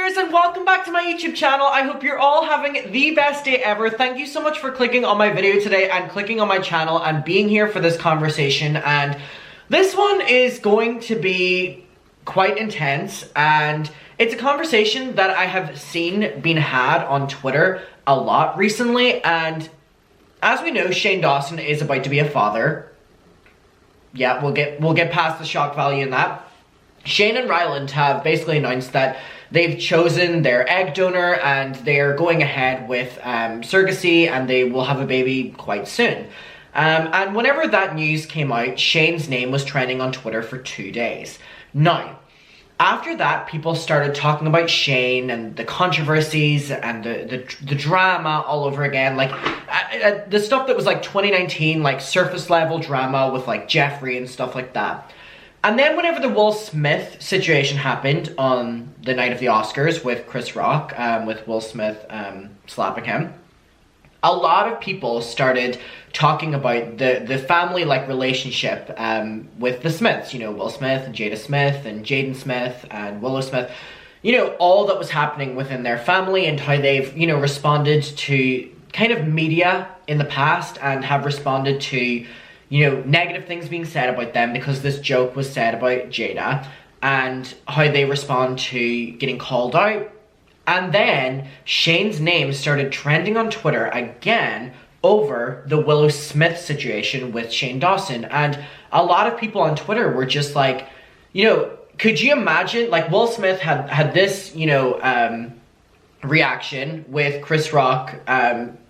viewers, and welcome back to my YouTube channel. I hope you're all having the best day ever. Thank you so much for clicking on my video today and clicking on my channel and being here for this conversation. And this one is going to be quite intense, and it's a conversation that I have seen being had on Twitter a lot recently. And as we know, Shane Dawson is about to be a father. Yeah, we'll get past the shock value in that. Shane and Ryland have basically announced that they've chosen their egg donor and they're going ahead with surrogacy, and they will have a baby quite soon. And whenever that news came out, Shane's name was trending on Twitter for 2 days. Now, after that, people started talking about Shane and the controversies and the drama all over again. Like, the stuff that was like 2019, like surface level drama with like Jeffrey and stuff like that. And then whenever the Will Smith situation happened on the night of the Oscars with Chris Rock, with Will Smith slapping him, a lot of people started talking about the family like relationship with the Smiths. You know, Will Smith and Jada Smith and Jaden Smith and Willow Smith. You know, all that was happening within their family and how they've, you know, responded to kind of media in the past and have responded to, you know, negative things being said about them because this joke was said about Jada, and how they respond to getting called out. And then Shane's name started trending on Twitter again over the Willow Smith situation with Shane Dawson. And a lot of people on Twitter were just like, you know, could you imagine, like, Will Smith had this, you know, reaction with Chris Rock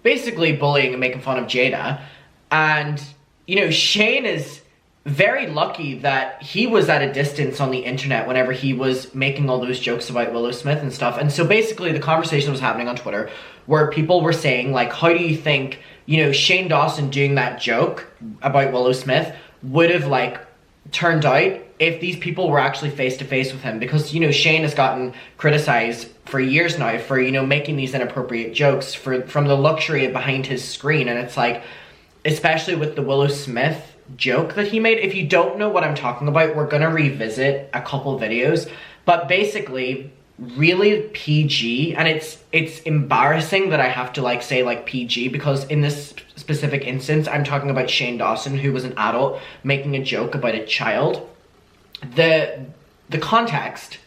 basically bullying and making fun of Jada. And, you know, Shane is very lucky that he was at a distance on the internet whenever he was making all those jokes about Willow Smith and stuff. And so basically the conversation was happening on Twitter where people were saying, like, how do you think, you know, Shane Dawson doing that joke about Willow Smith would have, like, turned out if these people were actually face to face with him? Because, you know, Shane has gotten criticized for years now for, you know, making these inappropriate jokes from the luxury behind his screen. And it's like, especially with the Willow Smith joke that he made. If you don't know what I'm talking about, we're gonna revisit a couple videos, but basically really PG. And it's embarrassing that I have to like say like PG, because in this specific instance I'm talking about Shane Dawson, who was an adult making a joke about a child. The context,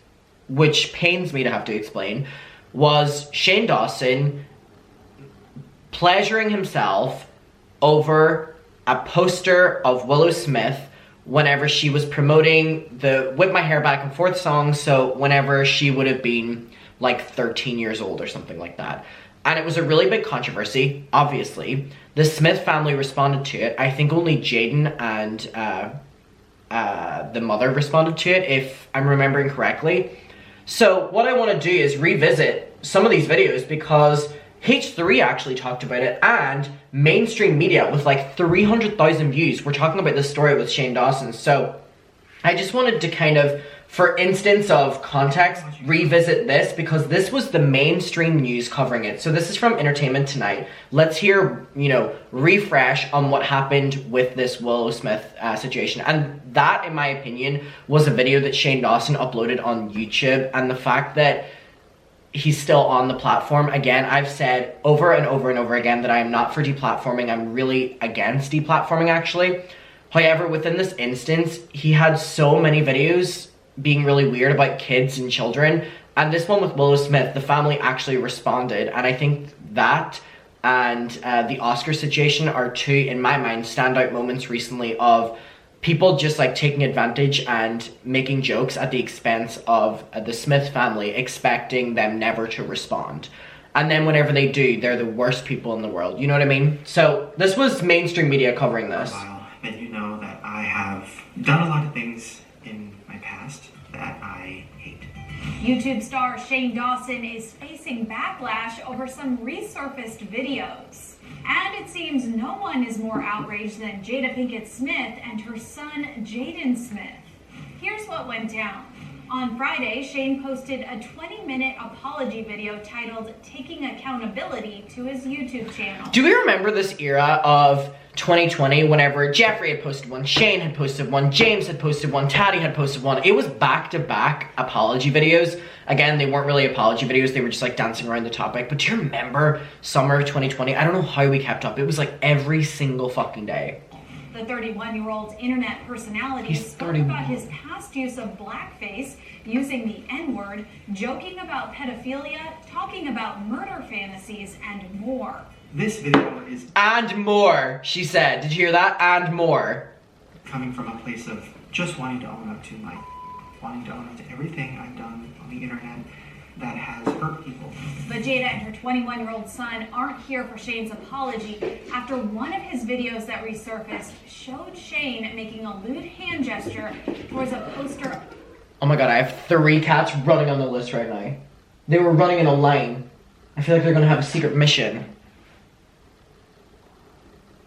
which pains me to have to explain, was Shane Dawson pleasuring himself over a poster of Willow Smith whenever she was promoting the Whip My Hair Back and Forth song, so whenever she would have been like 13 years old or something like that. And it was a really big controversy, obviously. The Smith family responded to it. I think only Jaden and the mother responded to it, if I'm remembering correctly. So what I want to do is revisit some of these videos, because H3 actually talked about it, and mainstream media with like 300,000 views were talking about this story with Shane Dawson. So I just wanted to kind of, for instance of context, revisit this, because this was the mainstream news covering it. So this is from Entertainment Tonight. Let's hear, you know, refresh on what happened with this Willow Smith situation. And that, in my opinion, was a video that Shane Dawson uploaded on YouTube, and the fact that he's still on the platform. Again, I've said over and over and over again that I am not for deplatforming. I'm really against deplatforming, actually. However, within this instance, he had so many videos being really weird about kids and children. And this one with Willow Smith, the family actually responded. And I think that and the Oscar situation are two, in my mind, standout moments recently of people just like taking advantage and making jokes at the expense of the Smith family, expecting them never to respond. And then whenever they do, they're the worst people in the world. You know what I mean? So this was mainstream media covering this. And you know that I have done a lot of things in my past that I hate. YouTube star Shane Dawson is facing backlash over some resurfaced videos. And it seems no one is more outraged than Jada Pinkett Smith and her son, Jaden Smith. Here's what went down. On Friday, Shane posted a 20-minute apology video titled "Taking Accountability" to his YouTube channel. Do we remember this era of 2020 whenever Jeffrey had posted one, Shane had posted one, James had posted one, Taddy had posted one? It was back-to-back apology videos. Again, they weren't really apology videos. They were just like dancing around the topic. But do you remember summer of 2020? I don't know how we kept up. It was like every single fucking day. The 31-year-old's internet personality spoke about his past use of blackface, using the N-word, joking about pedophilia, talking about murder fantasies, and more. This video is... And more, she said. Did you hear that? And more. ...coming from a place of just wanting to own up to everything I've done on the internet that has hurt people. But Jada and her 21-year-old son aren't here for Shane's apology after one of his videos that resurfaced showed Shane making a lewd hand gesture towards a poster. Oh my god, I have 3 cats running on the list right now. They were running in a line. I feel like they're gonna have a secret mission.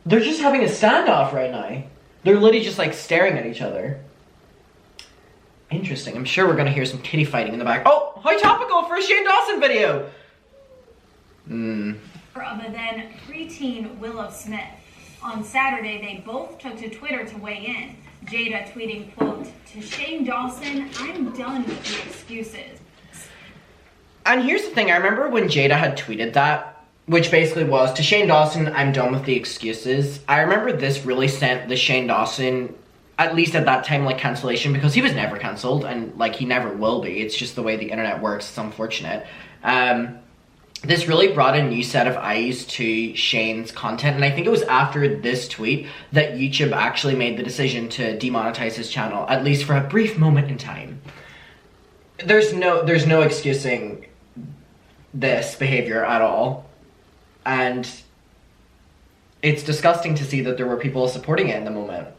They're just having a standoff right now. They're literally just like staring at each other. Interesting. I'm sure we're gonna hear some kitty fighting in the back. Oh, how topical for a Shane Dawson video. Of a then preteen Willow Smith. On Saturday, they both took to Twitter to weigh in. Jada tweeting, quote, "To Shane Dawson, I'm done with the excuses." And here's the thing. I remember when Jada had tweeted that, which basically was, "To Shane Dawson, I'm done with the excuses." I remember this really sent the Shane Dawson, at least at that time, like, cancellation, because he was never cancelled, and like he never will be. It's just the way the internet works. It's unfortunate. This really brought a new set of eyes to Shane's content, and I think it was after this tweet that YouTube actually made the decision to demonetize his channel, at least for a brief moment in time. There's no excusing this behavior at all, and it's disgusting to see that there were people supporting it in the moment.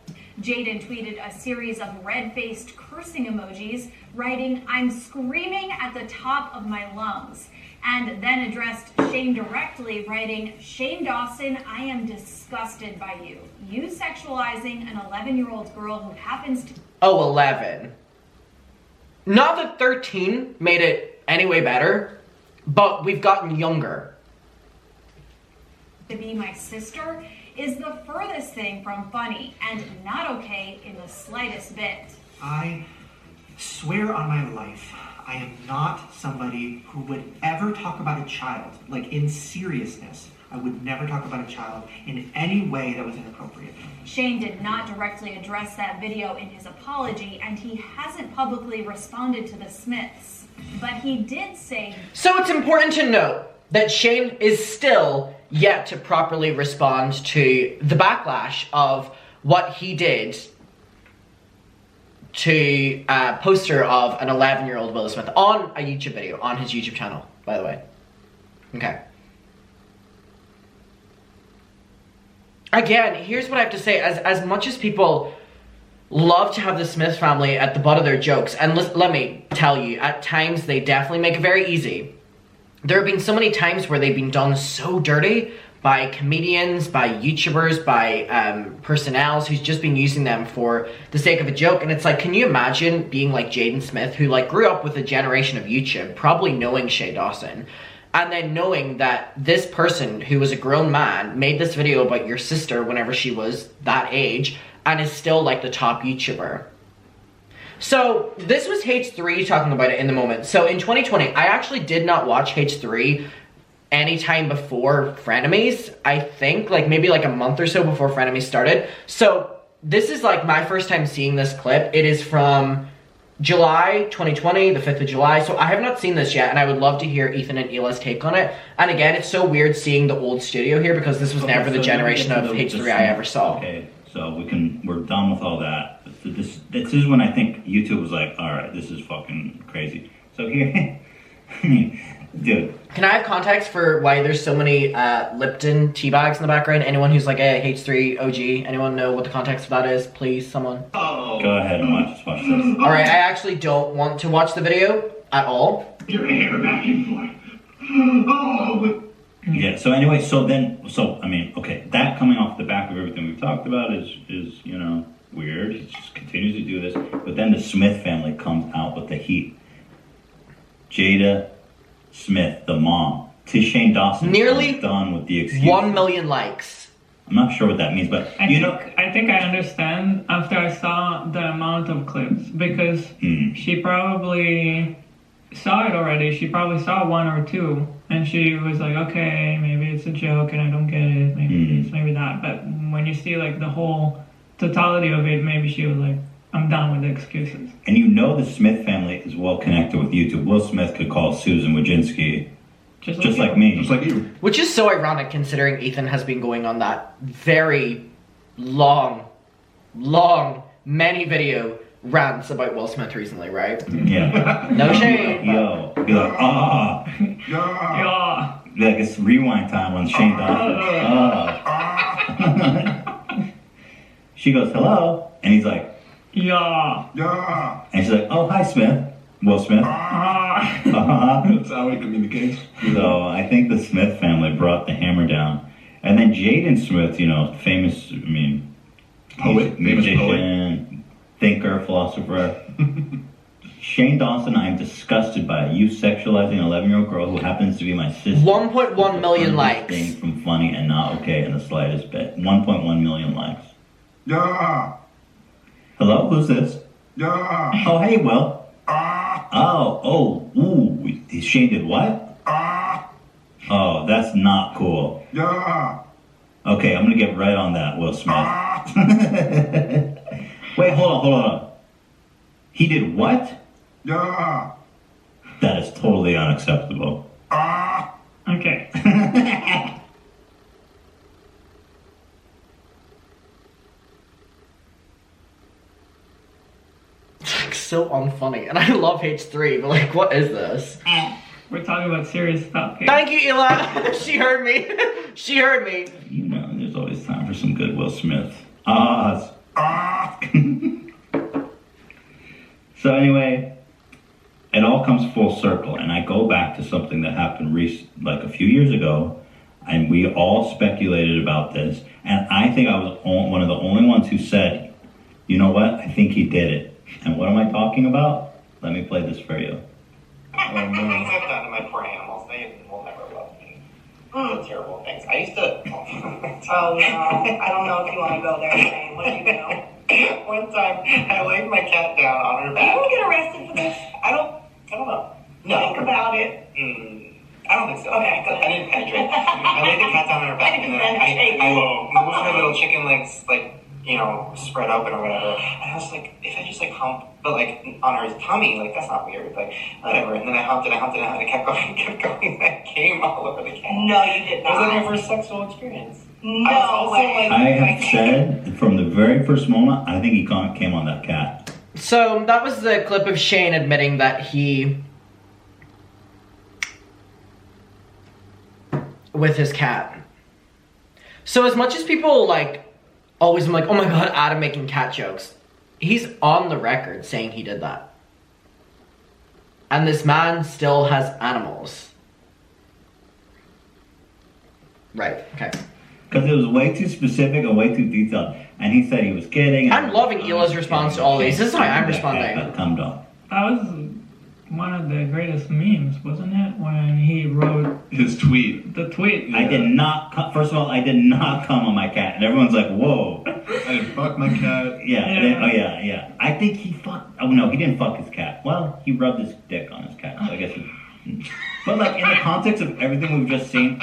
Jaden tweeted a series of red-faced cursing emojis, writing, "I'm screaming at the top of my lungs," and then addressed Shane directly, writing, "Shane Dawson, I am disgusted by you. You sexualizing an 11-year-old girl who happens to..." Oh, 11. Not that 13 made it any way better, but we've gotten younger. "To be my sister is the furthest thing from funny and not okay in the slightest bit." I swear on my life, I am not somebody who would ever talk about a child, like in seriousness. I would never talk about a child in any way that was inappropriate. Shane did not directly address that video in his apology, and he hasn't publicly responded to the Smiths. But he did say... So it's important to note that Shane is still yet to properly respond to the backlash of what he did to a poster of an 11-year-old Willow Smith on a YouTube video, on his YouTube channel, by the way. Okay. Again, here's what I have to say. As much as people love to have the Smith family at the butt of their jokes, and let me tell you, at times they definitely make it very easy. There have been so many times where they've been done so dirty by comedians, by YouTubers, by personnels who's just been using them for the sake of a joke. And it's like, can you imagine being like Jaden Smith, who like grew up with a generation of YouTube, probably knowing Shane Dawson, and then knowing that this person who was a grown man made this video about your sister whenever she was that age and is still like the top YouTuber. So this was H3 talking about it in the moment. So in 2020, I actually did not watch H3 anytime before Frenemies. I think like maybe like a month or so before Frenemies started. So this is like my first time seeing this clip. It is from July 2020, the 5th of July. So I have not seen this yet, and I would love to hear Ethan and Ela's take on it. And again, it's so weird seeing the old studio here because this was never the generation of H3 I ever saw. Okay, so we're done with all that. This is when I think YouTube was like, all right, this is fucking crazy. So here, I mean, dude. Can I have context for why there's so many Lipton tea bags in the background? Anyone who's like a H3 OG, anyone know what the context of that is? Please, someone. Go ahead and watch this. Alright, I actually don't want to watch the video at all. Your hair back and forth. Oh, yeah, so anyway, so I mean, okay, that coming off the back of everything we've talked about is you know, weird. He just continues to do this. But then the Smith family comes out with the heat. Jada Smith, the mom, to Shane Dawson, nearly done with the excuse. 1 million likes. I'm not sure what that means, but I think I understand after I saw the amount of clips, because she probably saw it already. She probably saw one or two, and she was like, okay, maybe it's a joke and I don't get it. Maybe this, maybe that. But when you see like the whole totality of it, maybe she was like, I'm done with the excuses. And you know the Smith family is well connected with YouTube. Will Smith could call Susan Wojcinski just like me. Just like you. Which is so ironic considering Ethan has been going on that very long, many video rants about Will Smith recently, right? Yeah. No shade. Yo. Be like, ah. Yeah. Like it's rewind time on Shane Dawson. She goes, hello. And he's like, Yeah. Yeah. and she's like, oh, hi, Smith. Will Smith. That's how he communicates. So I think the Smith family brought the hammer down. And then Jaden Smith, you know, famous, I mean, Poet, famous musician, thinker, philosopher. Shane Dawson, I am disgusted by you sexualizing an 11-year-old girl who happens to be my sister. 1.1 million likes. Thing from funny and not okay in the slightest bit. 1.1 million likes. Yeah. Hello, who's this? Yeah. Oh, hey, Will. Ooh, Shane did what? Oh, that's not cool. Yeah. Okay, I'm gonna get right on that, Will Smith. Wait, hold on. He did what? Yeah. That is totally unacceptable. Okay. So unfunny. And I love H3, but like, what is this? We're talking about serious stuff here. Thank you, Ela. She heard me. She heard me. You know, there's always time for some good Will Smith. So anyway, it all comes full circle, and I go back to something that happened like a few years ago, and we all speculated about this, and I think I was one of the only ones who said, you know what, I think he did it. And what am I talking about? Let me play this for you. Things I've done to my poor animals, they will never love me. The terrible things. I used to. Oh no, I don't know if you want to go there, Shane. What did you do? One time, I laid my cat down on her back. You won't get arrested for this. I don't know. No. Think about it. I don't think so. Okay, go ahead. I didn't penetrate. I laid the cat down on her back, and then I moved her little chicken legs, like, you know, spread open or whatever. And I was like, if I just like hump, but like on her tummy, like that's not weird. Like, whatever. And then I humped and I kept going. I came all over the cat. No, you did It was like not. my first sexual experience. No way. I have said from the very first moment, I think he came on that cat. So that was the clip of Shane admitting that he, with his cat. So as much as people like, always I'm like, oh my god, Adam making cat jokes. He's on the record saying he did that. And this man still has animals. Right, okay. Because it was way too specific and way too detailed. And he said he was kidding. I'm loving Ela's response to all these. This is how I'm responding. That come down. That was one of the greatest memes, wasn't it? When he wrote His tweet. the tweet. I did not, first of all, I did not come on my cat. And everyone's like, whoa. I didn't fuck my cat. Yeah, and then- oh yeah. I think he fucked, oh no, he didn't fuck his cat. Well, he rubbed his dick on his cat, so I guess he, but like in the context of everything we've just seen,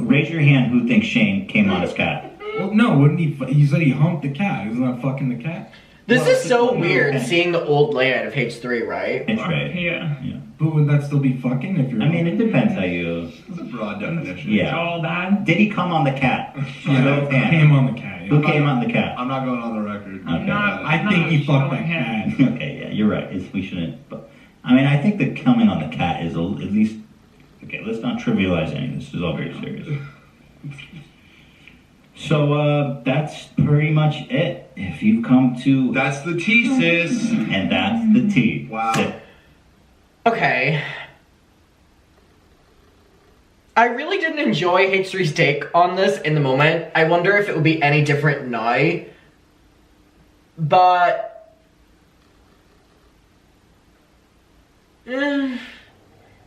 raise your hand who thinks Shane came on his cat. Well, no, wouldn't he? He said he humped the cat. Isn't that fucking the cat? This Well, is so no. weird seeing the old layout of H3, right? It's right. Yeah. But would that still be fucking if you're? I mean, it depends how you, That's a broad definition. yeah. All that. Did he come on the cat? Yeah, Show of hands. came on the cat. Who came on the cat? I'm not going on the record. Okay. Not- I think he fucked that showing cat. hands. Okay, yeah, you're right. We shouldn't. But I mean, I think the coming on the cat is at least. Okay, let's not trivialize anything. This is all very serious. So that's pretty much it. If you've come to, That's the T, sis. and that's the T. Wow. Sit. Okay. I really didn't enjoy H3's take on this in the moment. I wonder if it would be any different now. But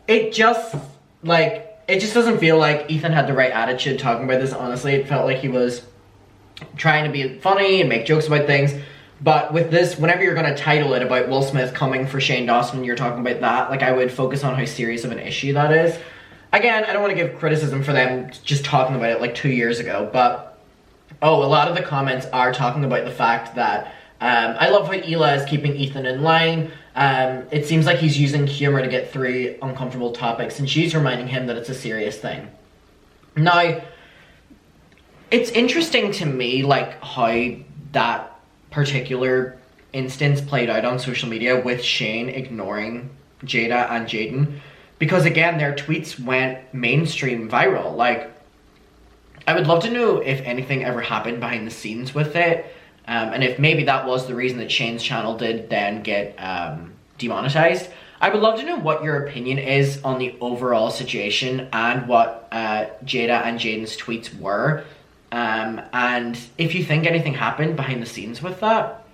it just doesn't feel like Ethan had the right attitude talking about this, honestly. It felt like he was trying to be funny and make jokes about things. But with this, whenever you're gonna title it about Will Smith coming for Shane Dawson, you're talking about that, like I would focus on how serious of an issue that is. Again, I don't want to give criticism for them just talking about it like 2 years ago, but a lot of the comments are talking about the fact that I love how Ela is keeping Ethan in line. It seems like he's using humor to get through uncomfortable topics, and she's reminding him that it's a serious thing. Now, it's interesting to me, like, how that particular instance played out on social media with Shane ignoring Jada and Jaden, because again, their tweets went mainstream viral. Like, I would love to know if anything ever happened behind the scenes with it, and if maybe that was the reason that Shane's channel did then get demonetized. I would love to know what your opinion is on the overall situation and what Jada and Jaden's tweets were. And if you think anything happened behind the scenes with that,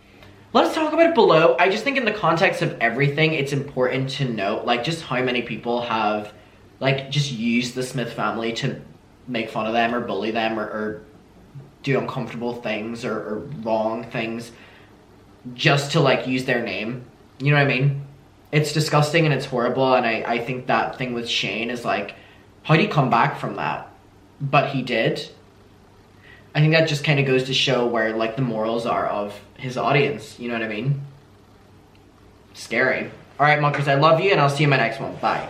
let's talk about it below. I just think in the context of everything, it's important to note, like, just how many people have, like, just used the Smith family to make fun of them or bully them or do uncomfortable things or wrong things just to, like, use their name. You know what I mean? It's disgusting and it's horrible, and I think that thing with Shane is, like, how do you come back from that? But he did. I think that just kind of goes to show where, like, the morals are of his audience. You know what I mean? Scary. Alright, muckers, I love you, and I'll see you in my next one. Bye.